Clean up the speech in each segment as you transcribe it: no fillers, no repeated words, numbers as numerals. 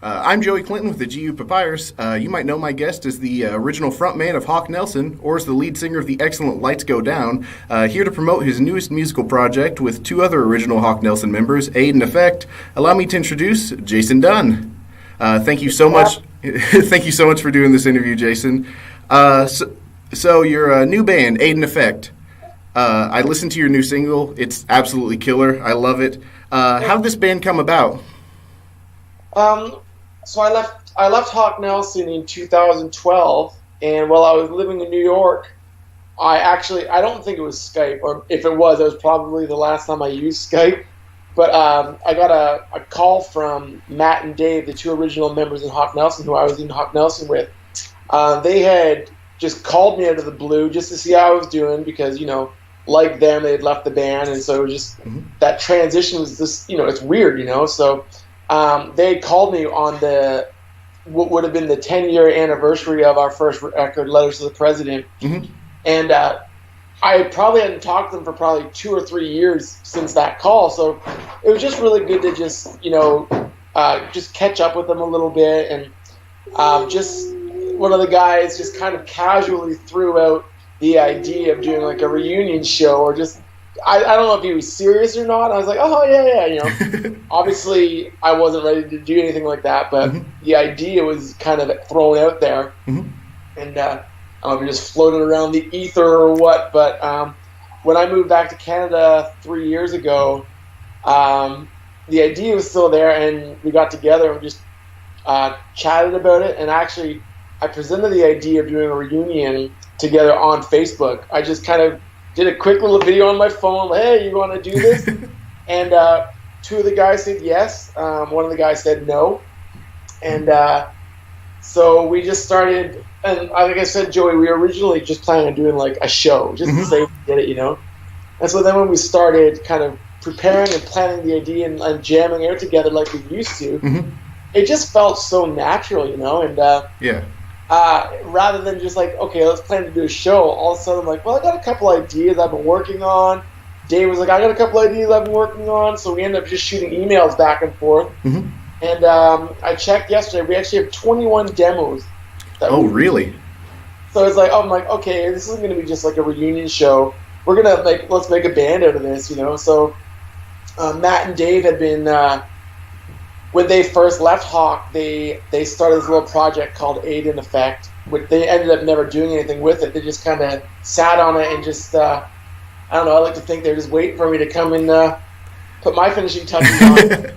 I'm Joey Clinton with the GU Papyrus. You might know my guest as the original frontman of Hawk Nelson, or as the lead singer of the excellent Lights Go Down, here to promote his newest musical project with two other original Hawk Nelson members, Aid and Effect. Allow me to introduce Jason Dunn. Thank you so much. Thank you so much for doing this interview, Jason. So your new band, Aid and Effect. I listened to your new single. It's absolutely killer. I love it. How did this band come about? So I left Hawk Nelson in 2012, and while I was living in New York, I don't think it was Skype, or if it was probably the last time I used Skype. But I got a call from Matt and Dave, the two original members in Hawk Nelson, who I was in Hawk Nelson with. They had just called me out of the blue just to see how I was doing because, like them, they had left the band, and so it was just that transition was just, it's weird, So they called me on what would have been the 10-year anniversary of our first record, Letters to the President, and I probably hadn't talked to them for probably 2 or 3 years since that call, so it was just really good to just, just catch up with them a little bit, and just one of the guys just kind of casually threw out the idea of doing like a reunion show or just I don't know if he was serious or not. I was like, oh yeah. Obviously I wasn't ready to do anything like that, but the idea was kind of thrown out there, and I don't know if it just floated around the ether or what. But when I moved back to Canada 3 years ago, the idea was still there, and we got together and just chatted about it. And actually, I presented the idea of doing a reunion together on Facebook. I just kind of did a quick little video on my phone, like, hey, you want to do this? And two of the guys said yes. One of the guys said no. And so we just started, and like I said, Joey, we were originally just planning on doing like a show, just to say we did it, And so then when we started kind of preparing and planning the idea and jamming out together like we used to, it just felt so natural, and rather than just like, okay, let's plan to do a show, all of a sudden I'm like, well, I got a couple ideas I've been working on. Dave was like, I got a couple ideas I've been working on, so we ended up just shooting emails back and forth. And I checked yesterday, we actually have 21 demos. Really? So it's like, I'm like, okay, this isn't going to be just like a reunion show. We're going to let's make a band out of this, So Matt and Dave had been, when they first left Hawk, they started this little project called Aid and Effect, which they ended up never doing anything with it. They just kind of sat on it and just, I don't know, I like to think they're just waiting for me to come and put my finishing touches on it.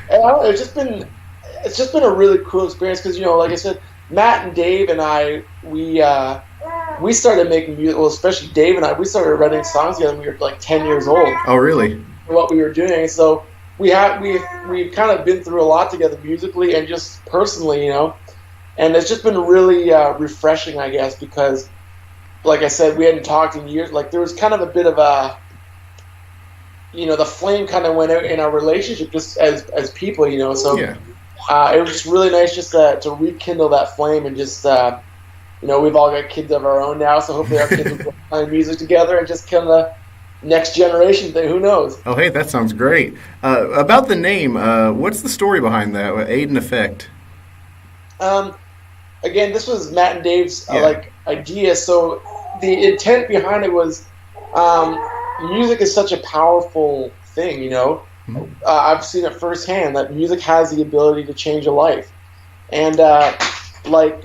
And I don't know, it's just been a really cool experience because, like I said, Matt and Dave and I, we started making music, well, especially Dave and I, we started writing songs together when we were like 10 years old. Oh, really? What we were doing. So we've kind of been through a lot together musically and just personally, and it's just been really refreshing, I guess, because like I said, we hadn't talked in years. Like there was kind of a bit of a, the flame kind of went out in our relationship just as people, so it was just really nice just to rekindle that flame and just, we've all got kids of our own now, so hopefully our kids will play music together and just kind of next generation thing, who knows? Oh, hey, that sounds great. About the name, what's the story behind that, Aid and Effect? Again, this was Matt and Dave's idea, so the intent behind it was music is such a powerful thing, I've seen it firsthand that music has the ability to change a life. And like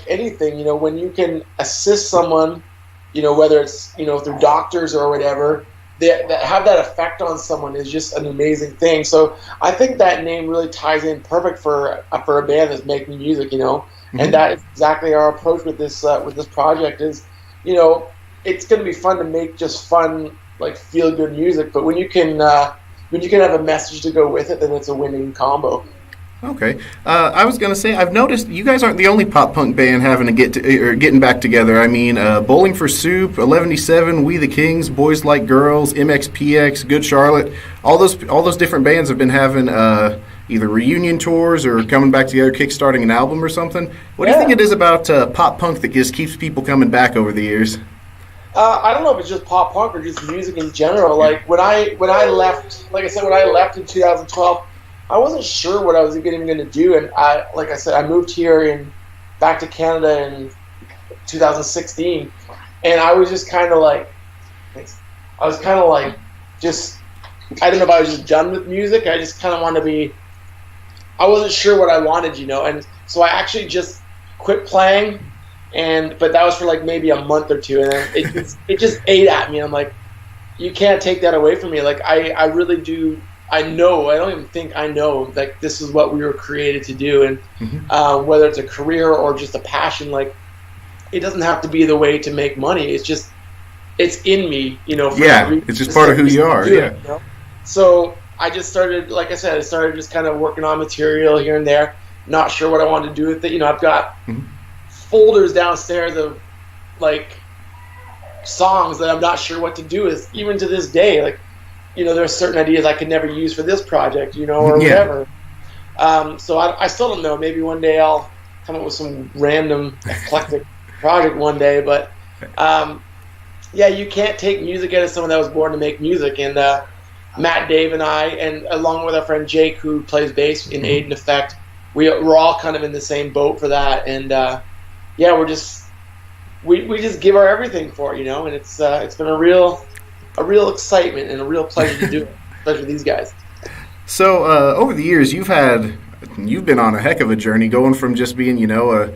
anything, when you can assist someone, whether it's, through doctors or whatever, that have that effect on someone is just an amazing thing. So I think that name really ties in perfect for a band that's making music, and that is exactly our approach with this project is, it's going to be fun to make just fun, like feel good music, but when you can have a message to go with it, then it's a winning combo. Okay. I was going to say, I've noticed you guys aren't the only pop-punk band having to getting back together. I mean, Bowling for Soup, 11-7, We the Kings, Boys Like Girls, MXPX, Good Charlotte, all those different bands have been having either reunion tours or coming back together, kickstarting an album or something. What do you think it is about pop-punk that just keeps people coming back over the years? I don't know if it's just pop-punk or just music in general. Like, when I left, like I said, when I left in 2012, I wasn't sure what I was even going to do, and like I said, I moved here back to Canada in 2016, and I was just kind of like, just, I don't know if I was just done with music. I just kind of wanted to be. I wasn't sure what I wanted, and so I actually just quit playing, but that was for like maybe a month or two, and then it just ate at me. I'm like, you can't take that away from me. Like I really do. I know. I don't even think I know. Like this is what we were created to do, and whether it's a career or just a passion, like it doesn't have to be the way to make money. It's just it's in me, it's just part of who you are. Yeah. So I just started, like I said, just kind of working on material here and there. Not sure what I wanted to do with it. I've got folders downstairs of like songs that I'm not sure what to do with, even to this day. Like, there are certain ideas I could never use for this project, or whatever. So I still don't know. Maybe one day I'll come up with some random eclectic project one day. But you can't take music out of someone that was born to make music. And Matt, Dave, and I, and along with our friend Jake, who plays bass in Aid and Effect, we're all kind of in the same boat for that. And we just give our everything for it, and it's been a real excitement and a real pleasure to do it, especially with these guys. So over the years, you've been on a heck of a journey, going from just being a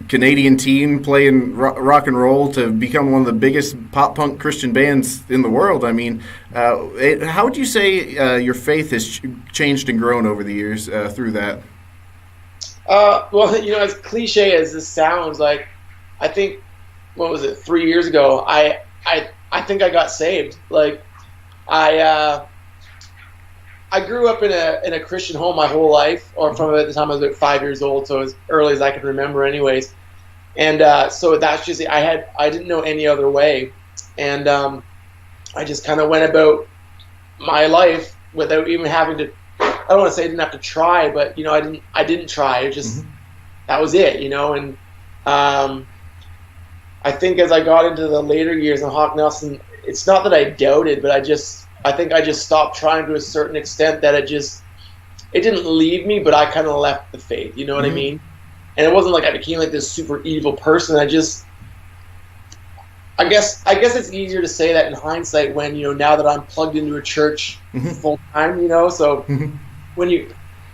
Canadian teen playing rock and roll to become one of the biggest pop punk Christian bands in the world. I mean, how would you say your faith has changed and grown over the years through that? Well, as cliche as this sounds, like I think, 3 years ago, I think I got saved. Like I grew up in a Christian home my whole life, or from at the time I was about 5 years old, so as early as I can remember, anyways. And so that's just I didn't know any other way, and I just kind of went about my life without even having to. I don't want to say I didn't have to try, but I didn't try. It just that was it, and I think as I got into the later years in Hawk Nelson, it's not that I doubted, but I think I just stopped trying to a certain extent, that it didn't leave me, but I kind of left the faith, you know what I mean? And it wasn't like I became like this super evil person. I guess it's easier to say that in hindsight when, now that I'm plugged into a church full time, so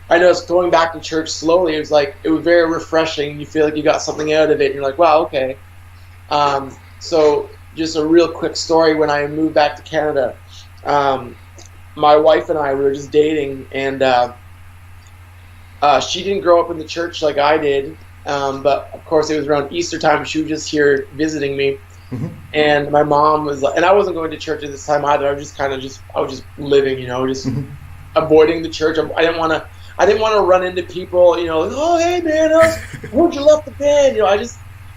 I know it's going back to church slowly. It was very refreshing. You feel like you got something out of it, and you're like, wow, okay. So just a real quick story. When I moved back to Canada, my wife and I, we were just dating, and she didn't grow up in the church like I did, but of course it was around Easter time. She was just here visiting me, and my mom was like, and I wasn't going to church at this time either. I was just living, just avoiding the church. I didn't want to run into people, like, oh hey man, where'd you left the band?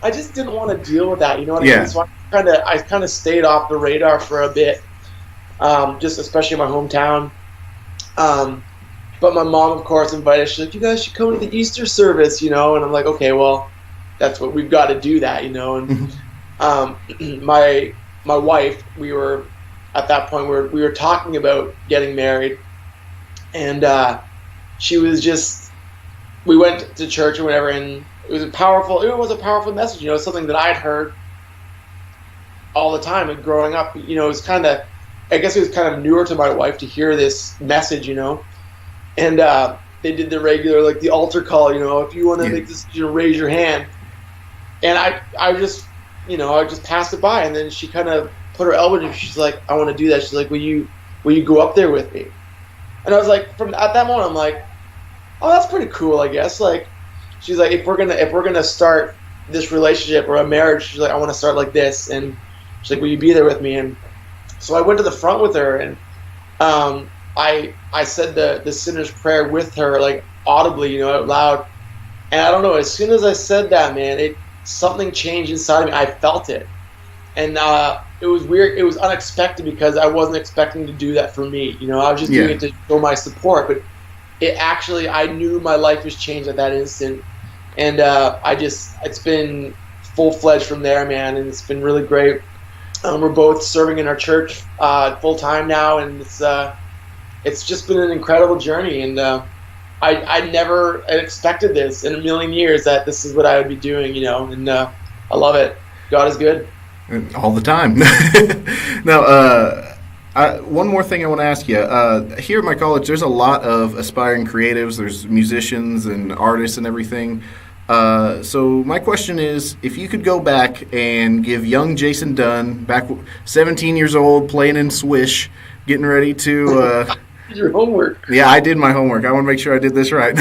I just didn't want to deal with that, you know what I mean? So I kind of stayed off the radar for a bit. Just especially in my hometown. But my mom, of course, invited. She's like, you guys should come to the Easter service, and I'm like, okay, well, that's what we've got to do that, and my wife, we were at that point where we were talking about getting married, and we went to church or whatever, and it was a powerful message, something that I'd heard all the time and growing up, it was kind of, I guess it was kind of newer to my wife to hear this message, and they did the regular, like the altar call, if you want to make this decision, raise your hand. And I just passed it by, and then she kind of put her elbow in. She's like, I want to do that. She's like, will you go up there with me? And I was like, at that moment, I'm like, oh, that's pretty cool, I guess. Like, she's like, if we're gonna start this relationship or a marriage, she's like, I want to start like this. And she's like, will you be there with me? And so I went to the front with her, and I said the sinner's prayer with her, like audibly, out loud. And I don't know, as soon as I said that, man, something changed inside of me. I felt it, and it was weird. It was unexpected because I wasn't expecting to do that for me. I was just doing it to show my support, but I knew my life was changed at that instant, and it's been full-fledged from there, man, and it's been really great. We're both serving in our church full time now, and it's just been an incredible journey, and I never expected this in a million years that this is what I would be doing, and I love it. God is good. All the time. Now, one more thing I want to ask you. Here at my college, there's a lot of aspiring creatives. There's musicians and artists and everything. So my question is, if you could go back and give young Jason Dunn, back 17 years old, playing in Swish, getting ready to... Your homework. Yeah, I did my homework. I want to make sure I did this right.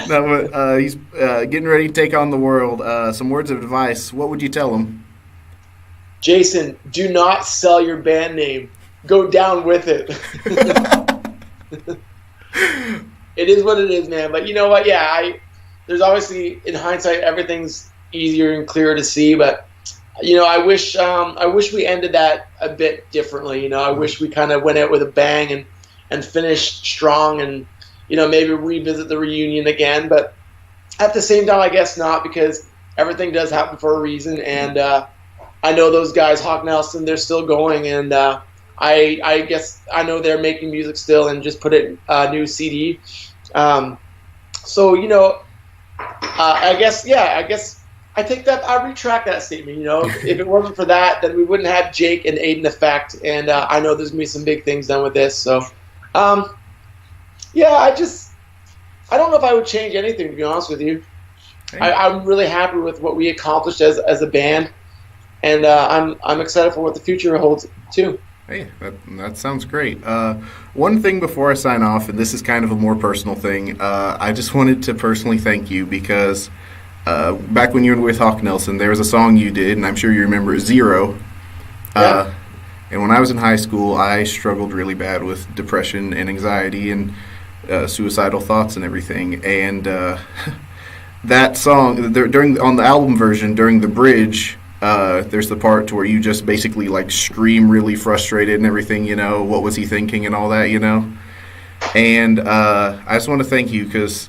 No, but he's getting ready to take on the world. Some words of advice. What would you tell him? Jason, do not sell your band name. Go down with it. It is what it is, man. But you know what? Yeah, there's obviously, in hindsight, everything's easier and clearer to see. But I wish we ended that a bit differently. I wish we kind of went out with a bang and finished strong, and maybe revisit the reunion again. But at the same time, I guess not, because everything does happen for a reason. And I know those guys, Hawk Nelson, they're still going, and I guess I know they're making music still and just put it new CD. So I guess I take that. I retract that statement. If it wasn't for that, then we wouldn't have Jake and Aiden Effect. And I know there's gonna be some big things done with this. So, I don't know if I would change anything, to be honest with you. Hey. I'm really happy with what we accomplished as a band, and I'm excited for what the future holds too. Hey, that sounds great. One thing before I sign off, and this is kind of a more personal thing, I just wanted to personally thank you because back when you were with Hawk Nelson, there was a song you did, and I'm sure you remember it, Zero. Yeah. And when I was in high school, I struggled really bad with depression and anxiety and suicidal thoughts and everything. And that song, on the album version, during the bridge, there's the part to where you just basically like scream really frustrated and everything, what was he thinking and all that, And I just want to thank you because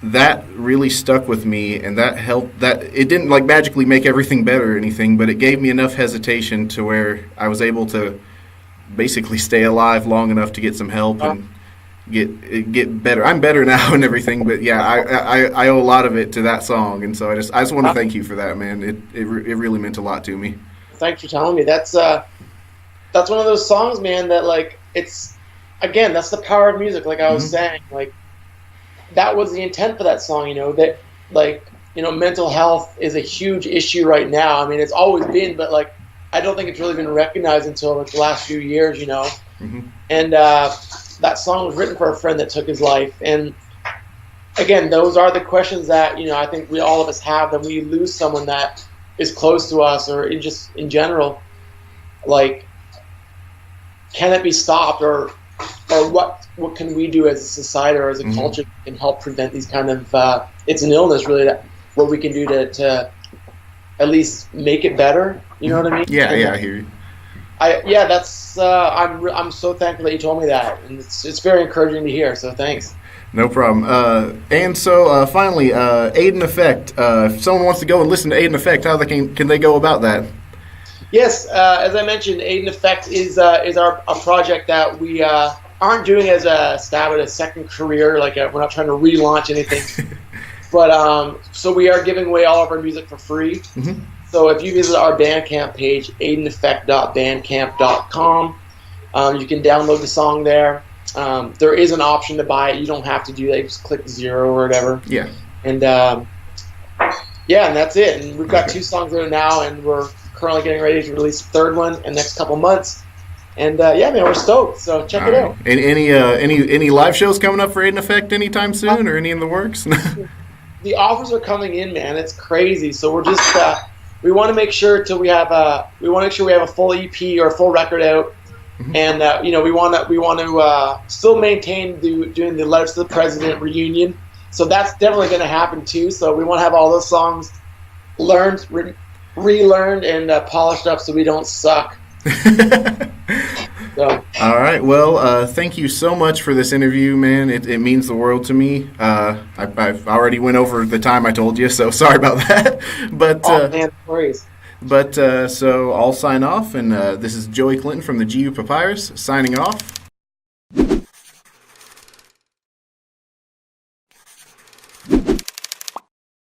that really stuck with me, and that helped. That it didn't like magically make everything better or anything, but it gave me enough hesitation to where I was able to basically stay alive long enough to get some help and get better. I'm better now and everything, but yeah, I owe a lot of it to that song, and so I just want to thank you for that, man. It really meant a lot to me. Thanks for telling me. That's one of those songs, man, that like that's the power of music. Like I was saying, like that was the intent for that song. That like mental health is a huge issue right now. I mean, it's always been, but like I don't think it's really been recognized until like the last few years. And that song was written for a friend that took his life. And again, those are the questions that, I think all of us have when we lose someone that is close to us, or in general, like, can it be stopped, or what can we do as a society or as a culture that can help prevent these kind of, it's an illness really, that what we can do to at least make it better. You know what I mean? Yeah, I hear you. That's I'm so thankful that you told me that, and it's very encouraging to hear. So thanks. No problem. And so finally, Aiden Effect. If someone wants to go and listen to Aiden Effect, how can they go about that? Yes, as I mentioned, Aiden Effect is a project that we aren't doing as a stab at a second career. Like we're not trying to relaunch anything, but so we are giving away all of our music for free. Mm-hmm. So if you visit our Bandcamp page, aideneffect.bandcamp.com, you can download the song there. There is an option to buy it. You don't have to do that. You just click 0 or whatever. Yeah. And and that's it. And we've got 2 songs there now, and we're currently getting ready to release a third one in the next couple months. And man, we're stoked. So check it out. And any live shows coming up for Aiden Effect anytime soon, or any in the works? The offers are coming in, man. It's crazy. So we're just we want to make sure we have a full EP or a full record out, and we want to still maintain doing the Letters to the President reunion. So that's definitely going to happen too. So we want to have all those songs learned, relearned, and polished up so we don't suck. So. All right. Well, thank you so much for this interview, man. It means the world to me. I've already went over the time I told you, so sorry about that. But man, worries. But so I'll sign off, and this is Joey Clinton from the GU Papyrus signing off.